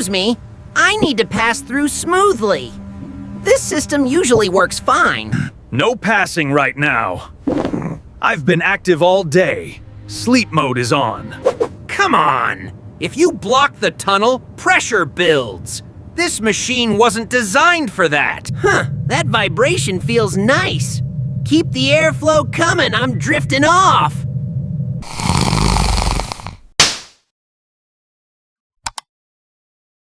Excuse me, I need to pass through smoothly. This system usually works fine. No passing right now. I've been active all day. Sleep mode is on. Come on! If you block the tunnel, pressure builds. This machine wasn't designed for that. That vibration feels nice. Keep the airflow coming, I'm drifting off.